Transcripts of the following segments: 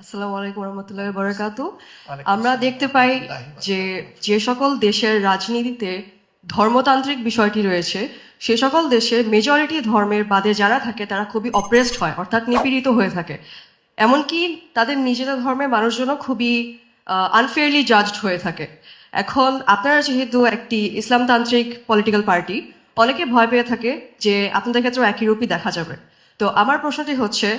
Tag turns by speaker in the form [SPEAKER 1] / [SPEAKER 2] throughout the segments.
[SPEAKER 1] আসসালামু আলাইকুম রহমতুল্লাহ বরকাতু।
[SPEAKER 2] ওয়ালাইকুম
[SPEAKER 1] আমরা
[SPEAKER 2] আসসালাম
[SPEAKER 1] দেখতে পাই
[SPEAKER 2] রাহমাতুল্লাহি
[SPEAKER 1] যে যে সকল দেশের রাজনীতিতে ধর্মতান্ত্রিক বিষয়টি রয়েছে, সে সকল দেশে মেজরিটি ধর্মের বাদে যারা থাকে তারা খুবই অপ্রেসড হয়, অর্থাৎ নিপীড়িত হয়ে থাকে। এমনকি তাদের নিজেদের ধর্মের মানুষজনও খুবই আনফেয়ারলি জাজড হয়ে থাকে। এখন আপনারা যেহেতু একটি ইসলামতান্ত্রিক পলিটিক্যাল পার্টি, অনেকে ভয় পেয়ে থাকে যে আপনাদের ক্ষেত্রেও একই রূপই দেখা যাবে। তো আমার প্রশ্নটি হচ্ছে,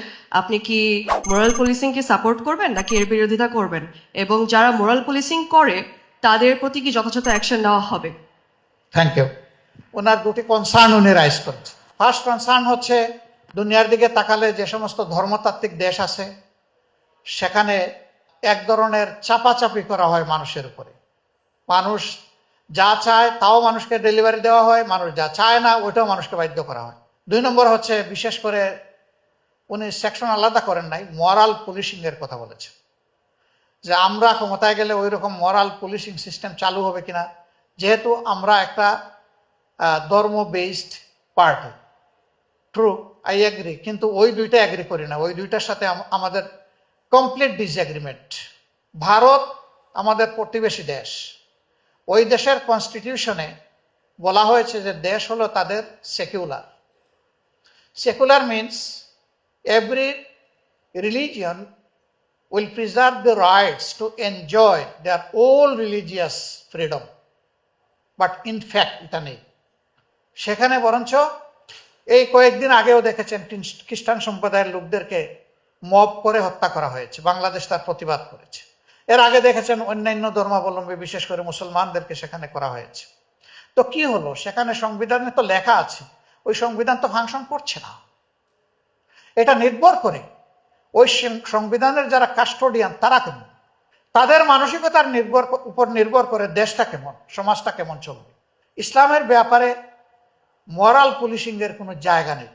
[SPEAKER 1] আপনি কি মোরাল পুলিশিংকে সাপোর্ট করবেন নাকি এর বিরোধিতা করবেন, এবং যারা মোরাল পুলিশিং করে তাদের প্রতি কি যথাযথ অ্যাকশন নেওয়া হবে?
[SPEAKER 2] Thank you. ওনার দুটি কনসার্ন উনি রাইজ করেছে। ফার্স্ট কনসার্ন হচ্ছে, দুনিয়ার দিকে তাকালে যে সমস্ত ধর্মতাত্ত্বিক দেশ আছে সেখানে এক ধরনের চাপাচাপি করা হয় মানুষের উপরে। মানুষ যা চায় তাও মানুষকে ডেলিভারি দেওয়া হয়, মানুষ যা চায় না ওইটাও মানুষকে বাধ্য করা হয়। দুই নম্বর হচ্ছে, বিশেষ করে উনি সেকশন আলাদা করেন নাই, মরাল পুলিশিং এর কথা বলেছেন যে আমরা ক্ষমতায় গেলে ওই রকম মরাল পুলিশিং সিস্টেম চালু হবে কিনা, যেহেতু আমরা একটা ধর্ম based party. True, I agree, কিন্তু ওই দুইটা এগ্রি করি না, ওই দুইটার সাথে আমাদের কমপ্লিট ডিসএগ্রিমেন্ট। ভারত আমাদের প্রতিবেশী দেশ, ওই দেশের কনস্টিটিউশনে বলা হয়েছে যে দেশ হলো তাদের secular. Secular means every religion will preserve the rights to enjoy their all religious freedom. But in fact এটা নেই সেখানে। বরঞ্চ এই কয়েকদিন আগেও দেখেছেন খ্রিস্টান সম্প্রদায়ের লোকদেরকে মব করে হত্যা করা হয়েছে, বাংলাদেশ তার প্রতিবাদ করেছে। এর আগে দেখেছেন অন্যান্য ধর্মাবলম্বী বিশেষ করে মুসলমানদেরকে সেখানে করা হয়েছে। তো কি হলো, সেখানে সংবিধানে তো লেখা আছে, ওই সংবিধান তো ফাংশন করছে না। এটা নির্ভর করে ওই সংবিধানের যারা কাস্টোডিয়ান তারা কেমন, তাদের মানসিকতার উপর নির্ভর করে দেশটা কেমন, সমাজটা কেমন চলবে। ইসলামের ব্যাপারে মরাল পুলিশিং এর কোনো জায়গা নেই।